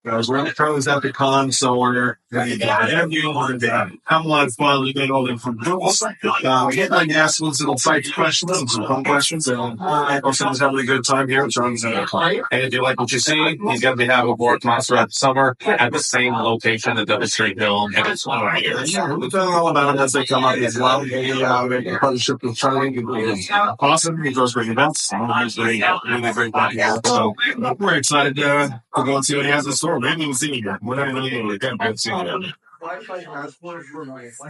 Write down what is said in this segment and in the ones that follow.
Guys, we're in the pros at the con, so we're interviewing one day. Have a lot of fun. We get all the different rules. Get like ask some little side questions and some fun questions, and also just having a good time here. And if you like what you see, he's going to be having a board monster at the summer at the same location at Double Street Hill. And it's we're telling all about it as they come up as well. Make a partnership with Charlie. He's awesome. He does great events. He's really great guy. So we're excited to go and see what he has in store. We haven't even seen it yet. We're not even going to see it.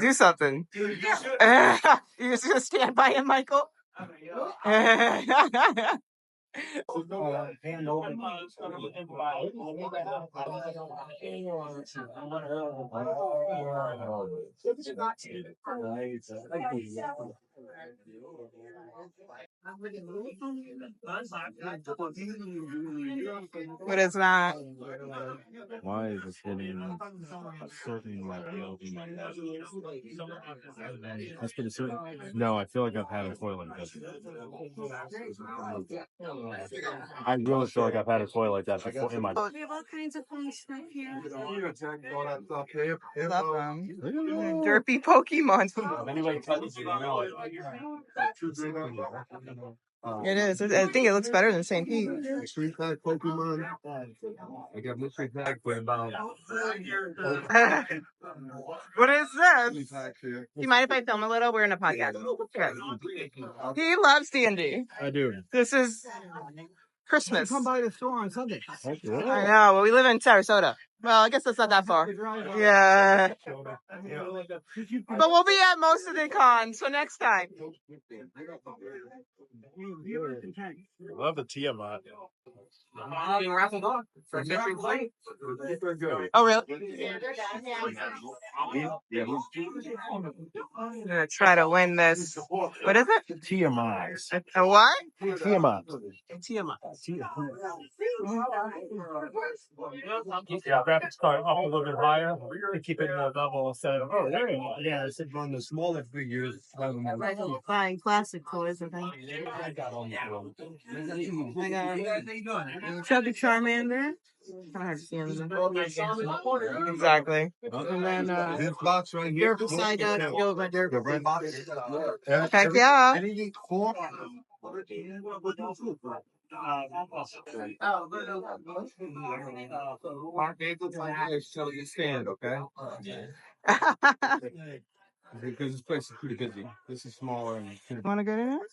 Do something. You're just gonna stand by him, Michael? What is that? Why is it hitting a certain level? That's pretty certain. No, I feel like I've had a toy like that. I really feel like I've had a toy like that before in my. We have all kinds of fun stuff here. Love them. Derpy Pokemon. It is. I think it looks better than St. Pete. Street pack Pokemon. I got mystery pack for about. What is this? Do you mind if I film a little? We're in a podcast. Okay. He loves D&D. I do. This is Christmas. Come by the store on Sunday. I know. Well, we live in Sarasota. Well, I guess that's not that far. Yeah. But we'll be at most of the cons, so next time. I love the Tiamat. Oh, really? I'm gonna try to win this. What is it? Tiamat. A what? Tiamat. Tiamat. Yeah, graphics card up a little bit higher to keep it in a level. So, yeah, it's on the smaller figures. Buying classic toys and things. I got Chubby Charmander. Kind of hard to see him. Exactly. And then, This box right here. beside that, go by there. The red box. Heck yeah. Anything cool? Mark Naples, so you stand, okay? Because this place is pretty busy. This is smaller. And Want to get in it?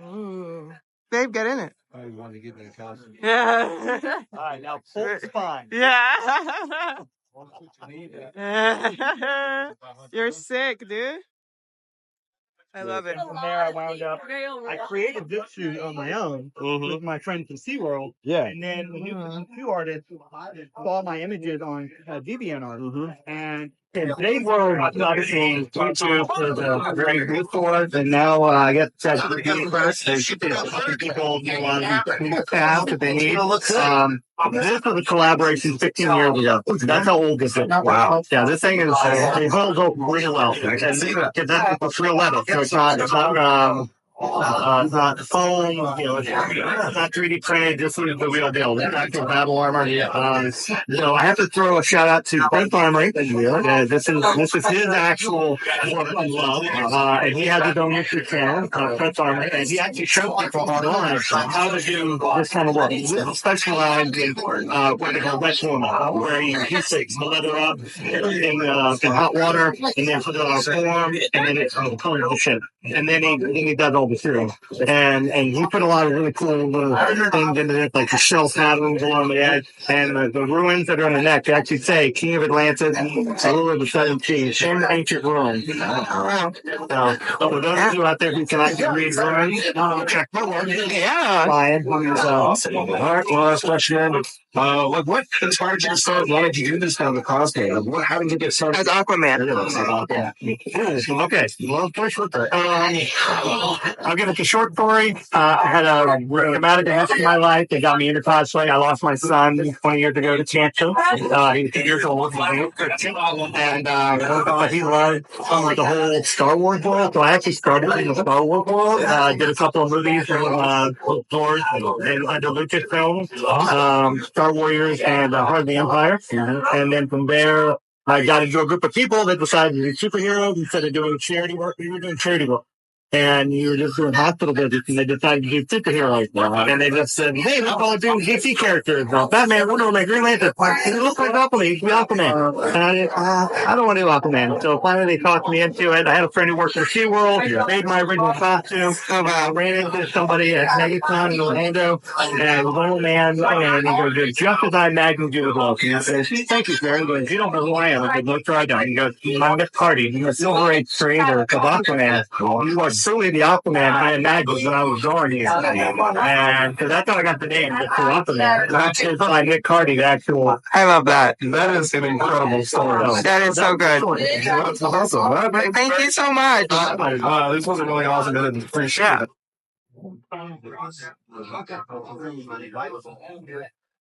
Ooh. Babe, get in it. I want to get in the house. Yeah. All right, now full spine. Yeah. You're sick, dude. I love it. From there, I wound up. I created this suit on my own with my friend from SeaWorld. Yeah. And then the new artist saw my images on DeviantArt. And they were obviously YouTube for the very good for it. And now I get that 3D press. There's people who want to path that they need. This was a collaboration 15 years ago. That's how old this is. Wow. Yeah, this thing is, it holds up really well. And it's real leather. So it's not foam, it's not 3D printed. This is the real deal. That's actual battle armor. So I have to throw a shout out to Prince Armory. This is his actual love. And he has his own YouTube channel, Prince Armory, and he actually showed people online how to do this kind of work. This is specialized in what they call wet warm, where he takes the leather up in hot water, and then put it on a form, and then it's color the shit. And then he does all the serum. And he put a lot of really cool little things into it, like the shell patterns along the edge, and the ruins that are on the neck. They actually say King of Atlantis, Ruler of the Seven Seas, and Ancient Ruins. So for those of you out there who can actually read ruins, check my work. Yeah. Ryan, who's all right, well, last question. What inspired you to start? Why did you do this kind of cosplay? How did you get started? As Aquaman. Okay, well, push with that. I'll give it the short story. I had a dramatic event in my life that got me into cosplay. I lost my son 20 years ago to cancer. He was 2 years old. And but he loved the whole Star Wars world. So I actually started in the Star Wars world. Did a couple of movies from Lord and under Lucasfilm, Star Warriors and Heart of the Empire. And then from there, I got into a group of people that decided to do superheroes instead of doing charity work. We were doing charity work. And you were just doing hospital visits, and they decided to do superheroes. And they just said, hey, let's all do DC characters. Batman, Wonder Woman, Green Lantern. It looks like Aquaman. You can be Aquaman. And I don't want to do Aquaman. So finally they talked me into it. I had a friend who worked for SeaWorld, made my original costume, ran into somebody at MegaCon in Orlando, and was an old man, and he goes, just as I imagined you would look. And I said, thank you, sir. He goes, you don't know who I am. I said, no, try that. He goes, I'm Nick Carty. He's a Silver Age creator of Aquaman. You are truly the Aquaman I imagined when I was growing here. And because that's how I got the name, the Aquaman. That's by Nick Carty, the actual. I love that. That is an incredible story. That is so good. That's awesome. Thank you so much. This was a really awesome and appreciate it.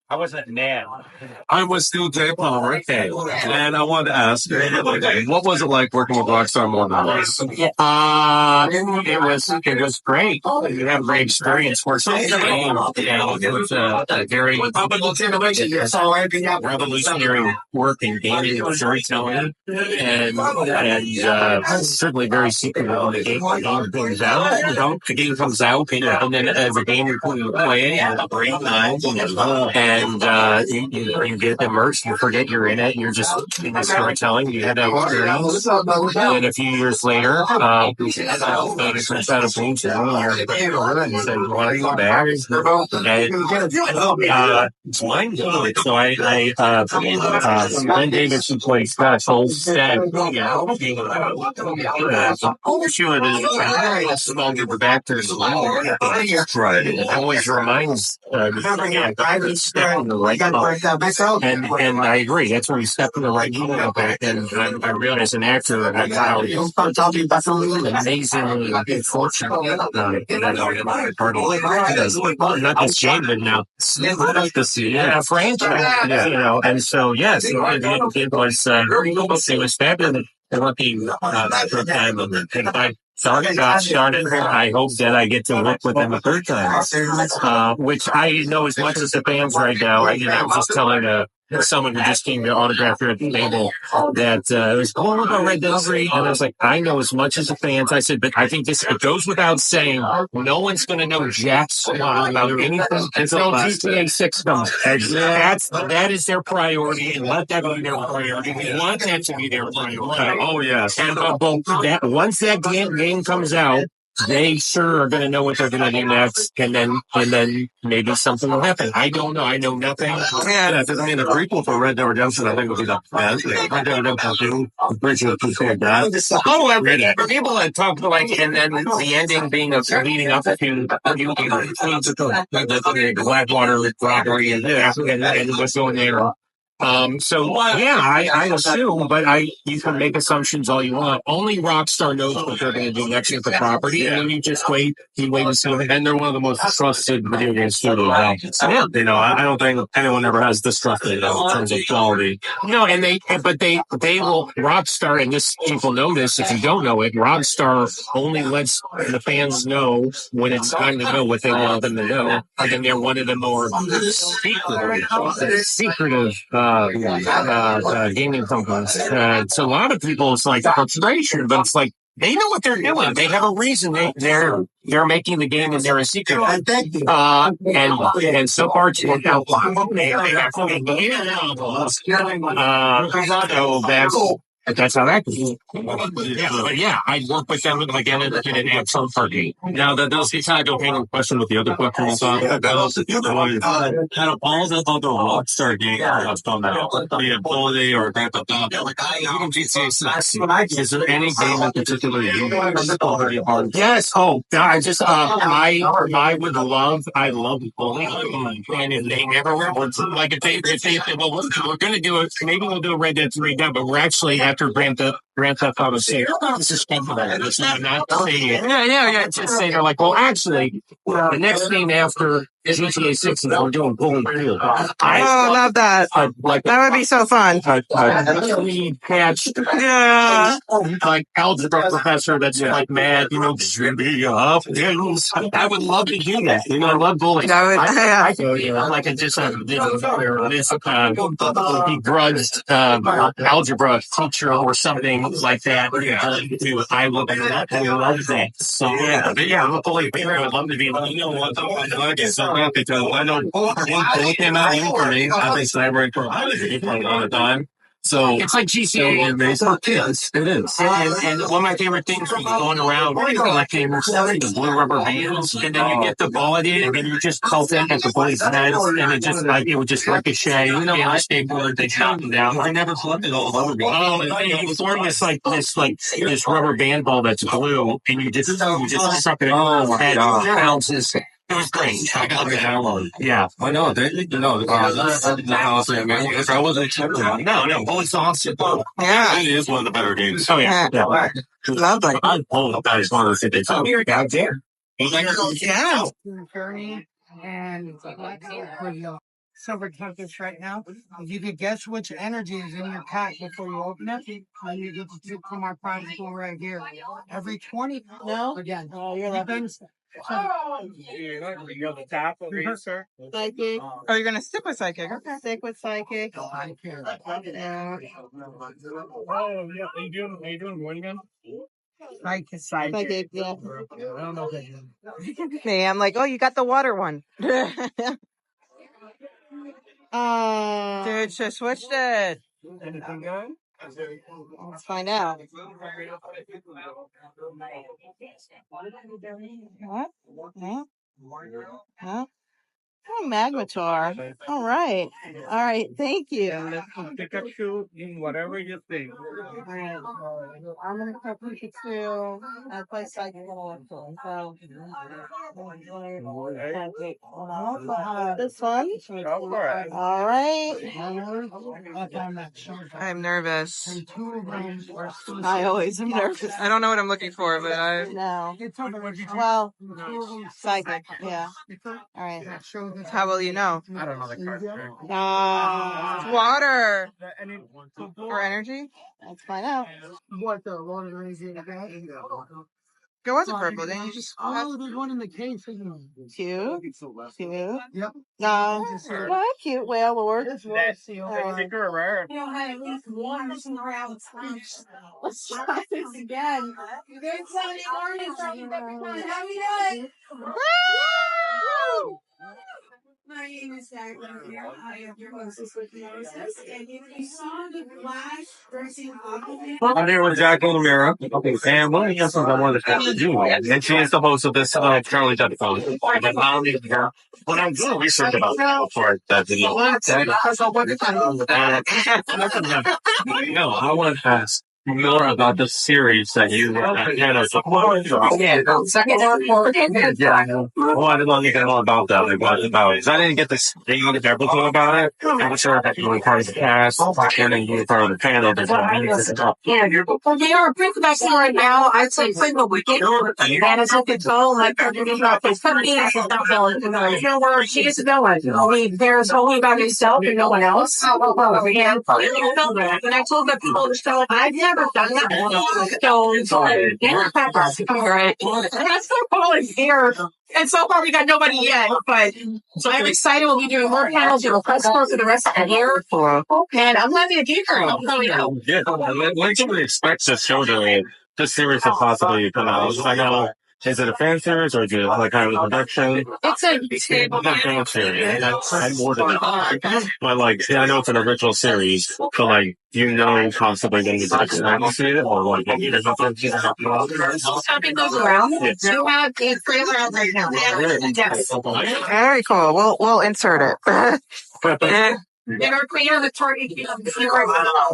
I wasn't mad. I'm with Stu J. Palmer, and I wanted to ask, what was it like working with Rockstar more than once? It was great. You have a great experience working with the game. It was a very revolutionary work in gaming storytelling, and certainly very secretive when the game comes out. The game comes out, and then as a game you play it, you have a great time, and you get immersed. You forget you're in it. You're just in the storytelling. You had that experience. And then a few years later, they put out a page and said, "Want to come back?" And it's mine. So Glenn Davis, who plays Scott Holmes, said, she was small group of actors. Right. It always reminds step in the right spot. And I agree. That's when you step in the right spot. And I realize an actor that how amazingly fortunate not just Jane, but now franchise. And so yes, it was fabulous. Looking third time, and if I got started, I hope that I get to work with them a third time, which I know as much as the fans right now. I was just telling someone who just came to autograph here at the table that it was all about Red Dead 3, and I was like, I know as much as the fans. I said, but I think it goes without saying, no one's going to know jack squat about anything until GTA 6 comes. That is their priority, and let that be their priority. We want that to be their priority. Oh yes. And once that game comes out, they sure are going to know what they're going to do next, and then maybe something will happen. I don't know. I know nothing. Yeah, I mean, the prequel for Red Dead Redemption, I think, would be the best. Red Dead Redemption 2, Bridge of the Two Gods. Oh, I read it. People that talk and then the ending being leading up to the Blackwater robbery and what's going there. I assume, but you can make assumptions all you want. Only Rockstar knows what they're going to do next with the property, and then you just wait. You wait and see. And they're one of the most trusted video game studios. I don't think anyone ever has this trusted in terms of quality. No, and they will Rockstar, and this people know this. If you don't know it, Rockstar only lets the fans know when it's time to know what they want them to know, and then they're one of the more secretive. Gaming companies. So a lot of people, it's like frustration, but it's like they know what they're doing. They have a reason they're making the game, and they're a secret. And so far it's worked out fine. That's how that goes. I'd work with them again in an actual party. Now, that does kind of go hand in question with the other question I thought. Kind of all the other Rockstar games have done that. The ability or Grand Theft Auto. Even GTA 6. Is there any game in particular you want? Yes. Oh, I just, I love bullying. And if they never, like if they, well, we're going to do it, maybe we'll do a Red Dead 3 now, but we're actually having after Grand Theft Auto 6. This is speculative. It's not saying it. Yeah. Just saying they're like, well, actually, the next game after GTA 6 is we're doing Bullet Field. I love that. That would be so fun. Patched, Yeah. like algebra professor that's like mad, Jimmy up. I would love to do that. I love bullying. I could be like just a begrudged algebra teacher or something like that. I love that. So I'm a bully. I would love to be. I know bully came out even for me. I think Cyber for all the time. So it's like GCA. It is. And one of my favorite things was going around collecting the blue rubber bands, and then you get the ball at it, and then you just pelt it at the bully's head, and it would just ricochet. On a skateboard, they shot him down. I never collected all the rubber bands. Oh, he was wearing this rubber band ball that's blue, and you just suck it in his head. Bounces. It was great. I got the download. Yeah. I know. I wasn't expecting that. No. Bully's awesome. Yeah. It is one of the better games. Oh, yeah. Lovely. That is one of the things. Oh, you're out there. Yeah. And silver touches right now. If you could guess which energy is in your pack before you open it, you get to pick from our prize pool right here. Every 20. No. Again. Oh, you're laughing. You go to the top of here, sir. Psychic. Oh, you're going to stick with psychic. Okay. Stick with psychic. Oh, yeah. Are you doing what again? Psychic, yeah. I don't know if Me, I'm like, oh, you got the water one. Dude, she switched it. anything good? Let's find out. What? Huh? Oh, Magmator. All right. Thank you. Pikachu in whatever you think. All right. I'm going to cut Pikachu. I play psychic. So, this one? Go for it. All right. I'm nervous. I always am nervous. I don't know what I'm looking for, but I... No. Well, psychic. Yeah. All right. How will you know? I don't know the card. It's water. For energy? Let's find out. What the water energy? There was a purple, didn't you just... there's one in the cave. Cute. Yep. What a cute whale lord. That's super rare. You know, I at least one around Let's try this again. Good Sunday morning from everyone. How are you doing? Woo! My name is Diane here. I am your hostess with Moses, and if you saw the flash versing I'm here with Jack De Meritt, and one of the things I wanted to do, and she is the host of this Charlie Telephone. When I'm doing research about for that video, I want to ask more about the series that you had as a second Well, I didn't know anything about that. Like, what about it? I didn't get this thing on everything about it. I'm sure that you were part of the cast, and then you were part of the panel. Well, they are pretty much right now. I'd say pretty much wicked. And as you can tell, like, there's somebody else is not going to know. You know where she is going. There's only about himself and no one else. And I told the people to show, I've never done that. So, all right. And that's so cool here. And so far, we got nobody yet, but so I'm excited. We'll be doing more panels. You'll press for the rest of the year. And I'm loving it deeper. I'll tell you. Yeah, when can we expect this show this series to possibly come out? I know, is it a fan series or is it like kind of a production? It's a fan series. I'm more than that. But like, I know it's an original series, but like, possibly going to be to see it or like, something goes around. You have a trailer out right now. Yes. Very cool. We'll insert it. And our creator, the target,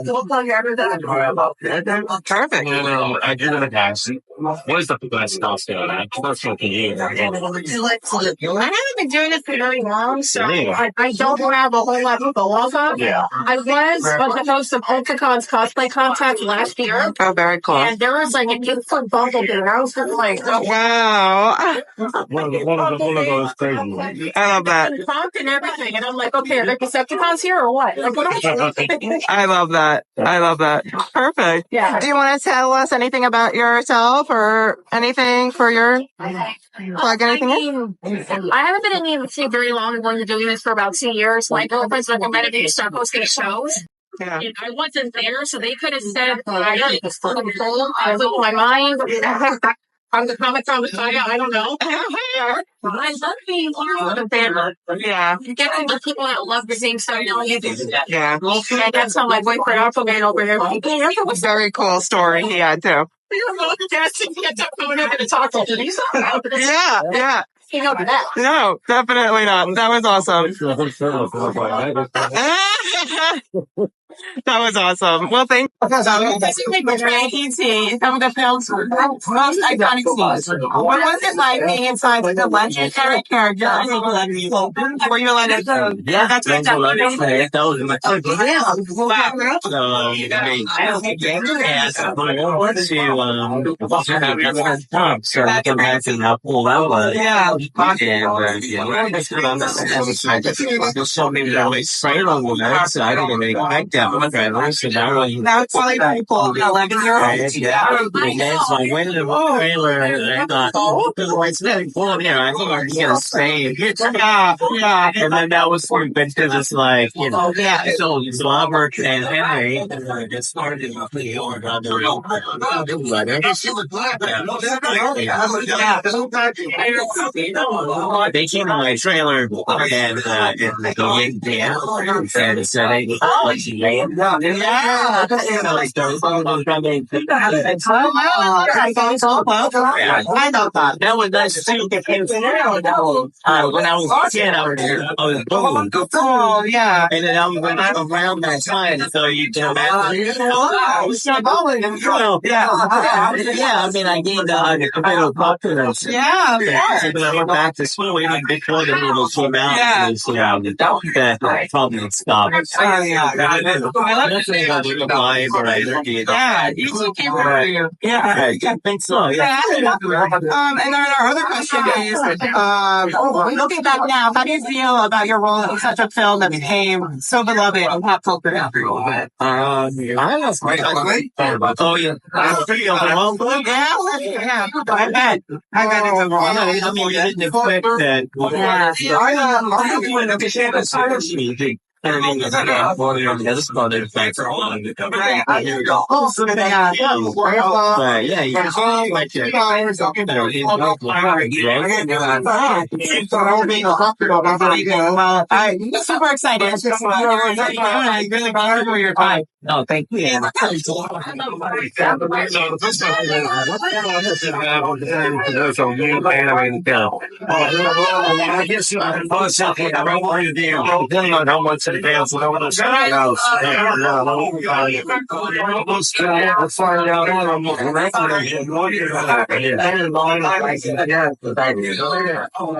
we'll tell you everything. Perfect. I did an accident. What is the best costume? That's what you I haven't been doing this for very long, so I don't have a whole lot to go off of. Yeah. I was the host of UltraCon's cosplay contest last year. Oh, very cool. And there was like an 8-foot bubble there. I was just like, Wow. One of those crazy ones. I love that. and talked and everything. And I'm like, okay, are there Decepticons here or what? Like, what are we doing? I love that. I love that. Perfect. Yeah. Do you want to tell us anything about yourself or anything for your plug? Anything in? I haven't been in the industry very long. I've only been doing this for about 2 years. My girlfriend's recommended me to start hosting shows. Yeah. And I wasn't there, so they could have said, I was in my mind. I'm the Comic-Con Messiah. I don't know. I love being here with the family. Yeah. You get to the people that love the same stuff that you do. Yeah. And that's how my boyfriend Aquaman over here. Very cool story he had too. Yeah. Yeah. You know that. No, definitely not. That was awesome. That was awesome. Well, thank you. Some of the film's most iconic scenes. What was it like being inside with the legendary character? Were you allowed to? Yeah, that's what that was in my so I came back and I pulled out. Yeah. There's so many trailer women, so I didn't expect that. Now it's like people 11-year-olds. Yeah. And then so I went to the trailer and I thought, oh, it's very cool here. I think I'm going to stay. Yeah. Yeah. And then that was stupid because it's like, you know, Yeah. so Robert and Henry get started with the order on the real they came to my trailer and so they like Yeah. I know that. That was nice too. When I was a kid, I was bold. Oh, yeah. And then I was around that time, so you can imagine. Yeah, I mean, I gained a bit of confidence. Yeah. And then I went back to school, even before the little came out. That probably stopped. Oh, yeah. Yeah, easy came for you. Yeah. I think so. Yeah. And then our other question is, looking back now, how do you feel about your role in such a film that became so beloved in pop culture? I was quite oh, yeah. I'm pretty overwhelmed. Yeah. I bet it's overwhelming. I mean, you didn't expect that. I mean, it's like this mother thanks for all of it. Here we go. Yeah, you can like it. I'm super excited. I really brought over your time. No, thank you. I guess I was something I don't want to do. Depending on how much advance when I want to start out. Let's find out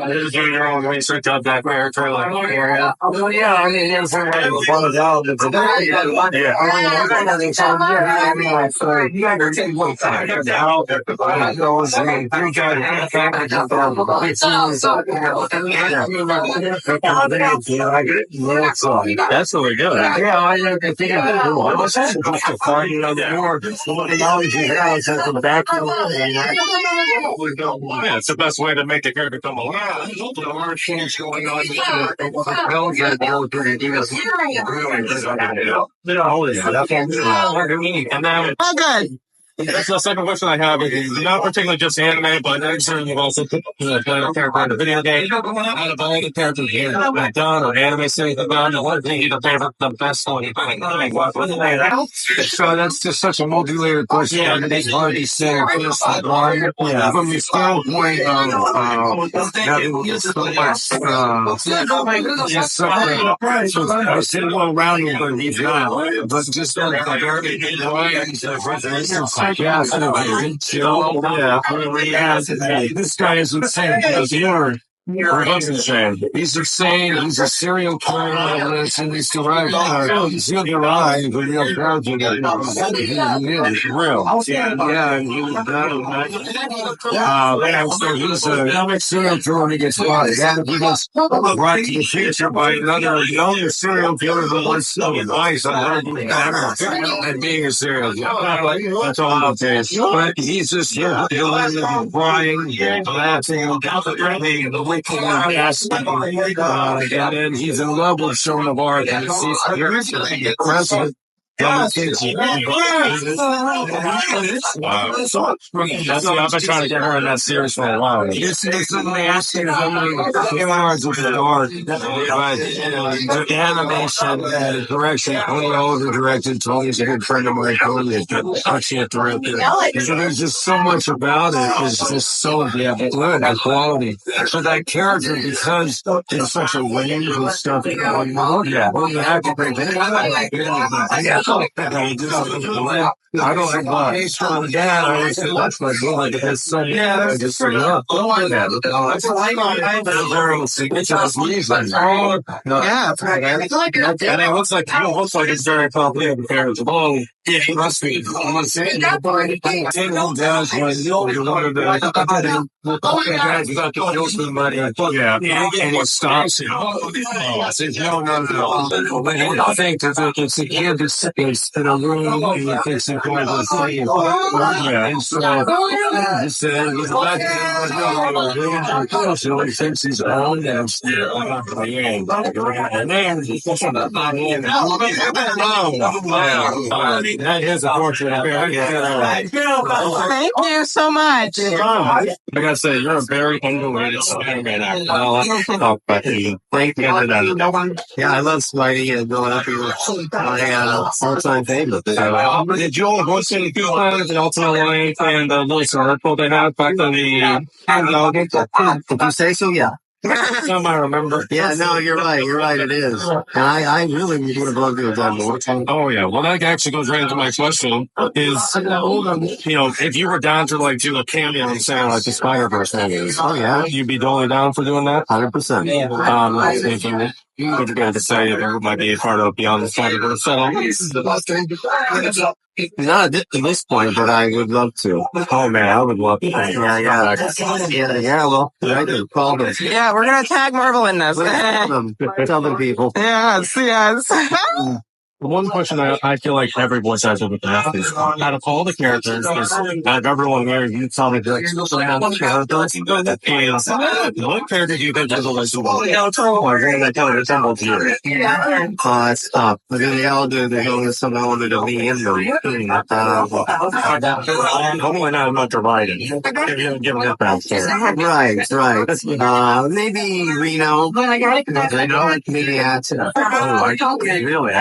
there's your own research on that character. Yeah, I mean, it's one of the that's what we're doing. Yeah, I know. I think it's just to find more knowledge you have to back you. Yeah, it's the best way to make the character come alive. Yeah, there are changes going on. Oh, good. That's the second question I have. Is not particularly just anime, but I'm sure you've also put the character in the video game. Out of all the characters you've done or anime series you've done, what do you think the best one you've done? So that's just such a multi-layered question. Yeah, it's hard to say first one. Yeah. From the standpoint of having so much, just something, so I said well rounded, but he's not. But just like the very this guy is insane because you're insane. He's insane. He's a serial killer, and he's derived. He's derived with real character. He is real. Yeah, and he was so he's a serial killer and he gets caught. He gets brought to the future by another younger serial killer who wants some advice on how to be better at being a serial killer. That's all I'll tell you. But he's just crying, laughing, and then he's in love with Joan of Arc, and he's president. I've been trying to get her in that series for a while. It's only asking how many hours with the art, but the animation and direction, Tony Oliver directed. Tony's a good friend of mine. Tony is touching it directed. So there's just so much about it. It's just so good, the quality. So that character, because it's such a range of stuff, you have to bring it. I don't like that. Yeah, I said that's my boy. It's so I just love that. And it looks like it's very complicated character. Yeah, must be. I'm saying down when you wanted to kill somebody. Yeah, and it stops you. I said, no. I think that it's a kid that's in a room and he thinks he's going to see him. Yeah, and so he's back so he thinks he's on downstairs. And then he's that is unfortunate. Thank you so much. I gotta say, you're a very underrated Spider-Man actor. Thank you. Yeah, I love Spidey and Bill Happy. All-time favorite. Did you all go see the two times in Ultimate Light and the little circle they had back on the Did you say so? Yeah. Some I remember. Yeah, no, you're right. You're right. It is. And I really would have loved to have done more. Oh, yeah. Well, that actually goes right into my question is, if you were down to do a cameo and say like the Spider-Verse movies. Oh, yeah. You'd be totally down for doing that? 100%. If you were going to say there might be a part of Beyond the Spider-Verse. Not at this point, but I would love to. Oh, man, I would love to. Yeah, well, I do. Yeah, we're going to tag Marvel in this. Tell them people. Yes. One question I feel like every voice actor would ask is, out of all the characters, out of everyone there, you tell me, what character do you think is the least of all? It's tough. But then they all do, they go with someone wanted to be in them. Hopefully not much divided. Give them that Right. Maybe Reno. Maybe Atson. Really?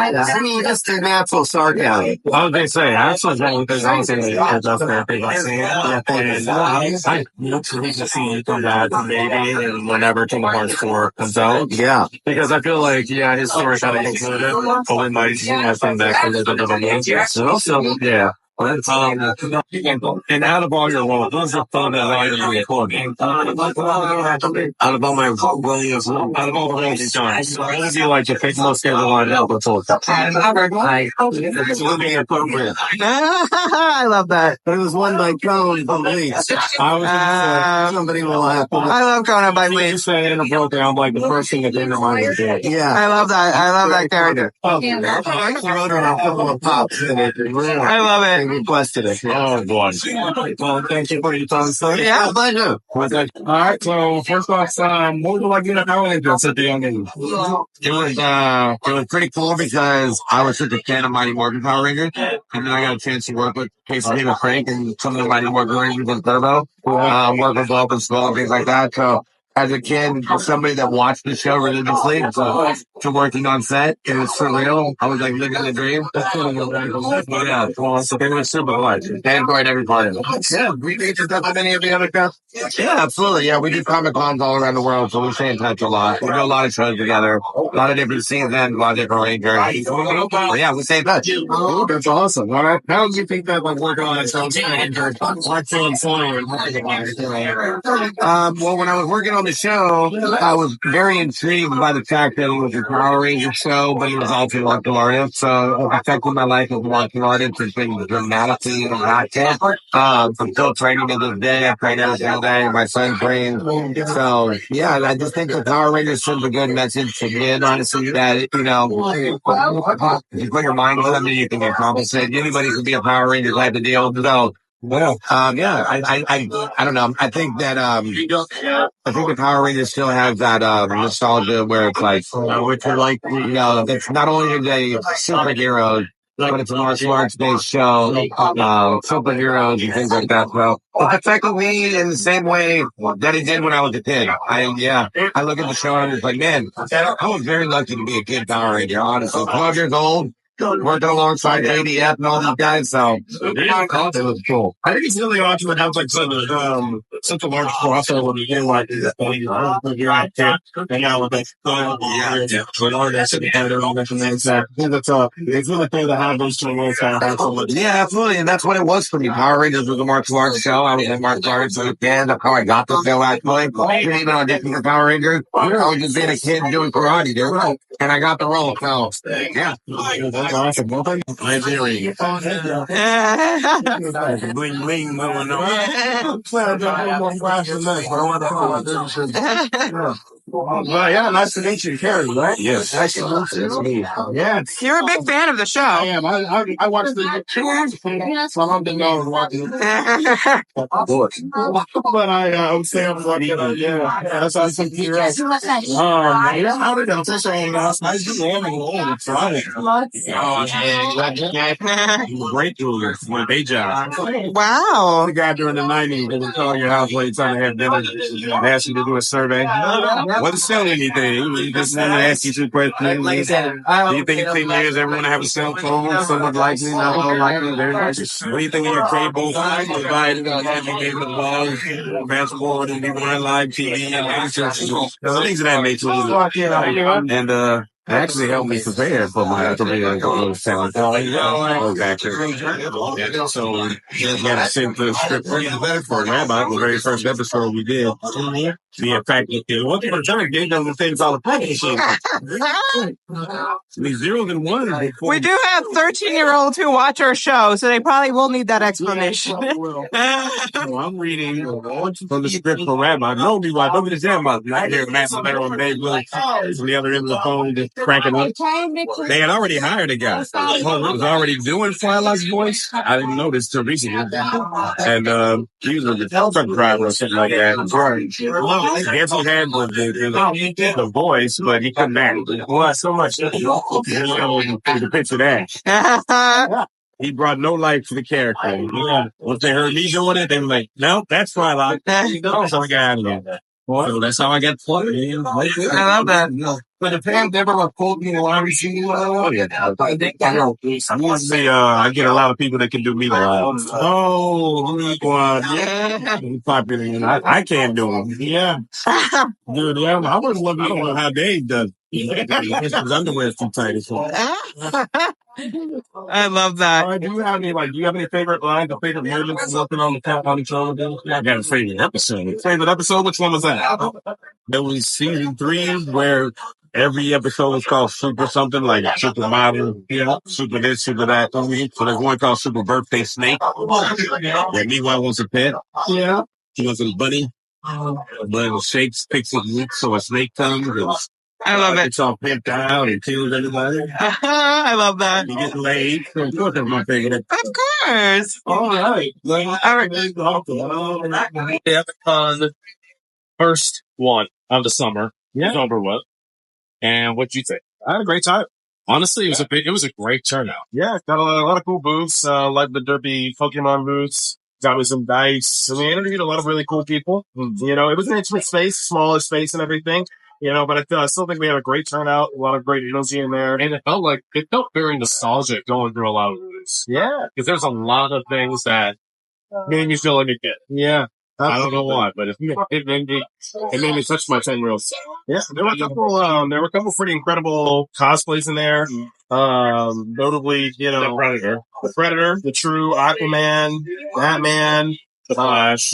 I mean, just a natural sarcasm. What would they say? Actually, there's anything that does that big I literally just see you come back maybe whenever Kingdom Hearts 4 comes out. Yeah. Because I feel like, his story kind of concluded, but we might come back a little bit of a game. So, yeah. And out of all your roles, what's the fun that I recording? Out of all my roles, out of all the roles you've done, what would you like to pick most favorite line out of all? It's living appropriate. I love that. But it was one by Conan by Leeds. I was somebody will laugh. I love Conan by Leeds. You say inappropriate, I'm like the first thing that came to mind was that. Yeah. I love that. I love that character. I wrote her a couple of pops in it. I love it. requested it. Oh, boy. Well, thank you for your time, sir. Yeah, pleasure. All right, so first off, what would you like to know at the young age? It was pretty cool because I was such a fan of Mighty Morphin Power Rangers, and then I got a chance to work with Casey David Frank and some of the Mighty Morphin Rangers and Turbo, work with Bob and Skull and things like that. So as a kid, somebody that watched the show religiously, to working on set, it was surreal. I was like living the dream. Yeah, it was super fun. I enjoyed every part of it. Yeah, we think that with any of the other cats. Yeah, absolutely. Yeah, we do Comic Cons all around the world, so we stay in touch a lot. We do a lot of shows together, a lot of different seasons, a lot of different rangers. But yeah, we stay in touch. Oh, that's awesome. All right. How do you think that working on that show? Well, when I was working on the show, I was very intrigued by the fact that it was a Power Ranger show, but it was also martial artist. So it affected my life as a martial artist. It's been dramatically impacted. I'm still training to this day. I train every single day. My son trains. So yeah, I just think the Power Rangers sends a good message to kids, honestly, that, if you put your mind to something, you can accomplish it. Anybody can be a Power Ranger type of deal. So yeah, I don't know. I think that, I think the Power Rangers still have that, nostalgia where it's like, which are like, it's not only are they superheroes, but it's a martial arts based show, superheroes and things like that. So it affected me in the same way that it did when I was a kid. I look at the show and I'm just like, man, I was very lucky to be a kid Power Ranger, honestly. 12 years old. Working alongside ADF and all these guys, so it was cool. I think it's really awesome to have like such a large crossover when you get like this. You're out there, and now with with artists and all different things. It's really cool to have those two worlds kind of. Yeah, absolutely, and that's what it was for me. Power Rangers was a martial arts show. I was in martial arts as a kid. That's how I got the show. Actually, I didn't even audition for Power Rangers. I was just being a kid doing karate, dude, and I got the role. So yeah. Awesome. I'm very bling bling going on. Well, yeah, nice to meet you, Carrie, right? Yes. Nice to meet you. It's me. Yeah. You're a big fan of the show. I am. I watched the so I'm the know watching it. But I would say I'm watching it. Yeah. That's awesome. Yeah, how did I say I just am old Friday. Great jeweler for a day job. Wow. The guy during the 90s, they would call your house late time to have dinner and ask you to do a survey. Wasn't sell anything. We just want to ask you two questions. Do you think in 10 years everyone have a cell phone? Someone likely, not all likely. What do you think of your cable? Provided having able to ball, basketball, and even on live TV and things of that nature. And actually helped me prepare for my career talent. So we got to send the script for Rabbi, the very first episode we did. The fact that one thing I'm trying to get them the things all the packaging. We zeros and ones. We do have 13-year-olds who watch our show, so they probably will need that explanation. I'm reading from the script for Rabbi. No, be like, look at this about. I hear Matt Malero and Dave Lewis from the other end of the phone just cracking up. They had already hired a guy who was already doing Frylock's voice. I didn't know this till recently. And he was a truck driver or something like that. I guess he had the voice, but he couldn't act. Well, so much. The picture that. He brought no life to the character. Once they heard me doing it, they were like, "No, that's Frylock." So I got out of there. So that's how I got plugged. I love that. But the fans never pulled me on receiver. I get a lot of people that can do me live. Oh, yeah. Popular. I can't do them. Yeah. Dude, yeah. I would love to know how Dave does. His underwear is too tight. I love that. Do you have any favorite lines or favorite moments working on the show? I got a favorite episode. Favorite episode? Which one was that? There was season 3 where every episode was called Super something, like Super Model, Super this, Super that. So there's one called Super Birthday Snake. Where Meanwhile wants a pet. Yeah. He wants a bunny. A bunny shakes, picks his meat, so a snake comes. I love it. It's all pimped out and peeled everybody. I love that. You get laid. So of course, I'm not taking it. Of course. All right. All right. The Epicon first one of the summer is over with. And what'd you think? I had a great time. Honestly, it was a great turnout. Yeah, got a lot of cool booths, like the derpy Pokemon booths. Got me some dice. We interviewed a lot of really cool people. You know, it was an intimate space, smaller space and everything. You know, but I still think we had a great turnout, a lot of great energy in there. And it felt very nostalgic going through a lot of booths. Yeah. Because there's a lot of things that made me feel like a kid. Yeah. I don't know why, but it made me touch my 10-year-old. Yeah, there were a couple pretty incredible cosplays in there. Notably, you know, the Predator, the True, Aquaman, Batman, Flash.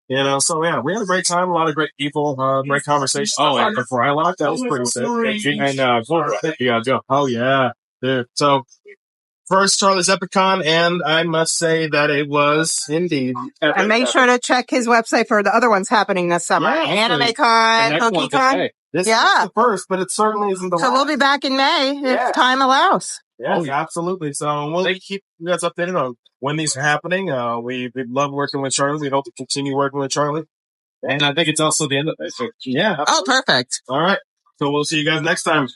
You know, so yeah, we had a great time. A lot of great people, great conversation. Oh, and the Frylock, that was pretty sick. And yeah, Joe. Oh yeah, dude. So. First Charlie's Epicon, and I must say that it was indeed epic. And make sure to check his website for the other ones happening this summer. Yeah, AnimeCon, PokeCon. This Yeah. is the first, but it certainly isn't the So last. we'll be back in May if time allows. Yes, absolutely. So we'll keep you guys updated on when these are happening. We love working with Charlie. We hope to continue working with Charlie. And I think it's also the end of it. So, yeah. Oh, perfect. All right. So we'll see you guys next time.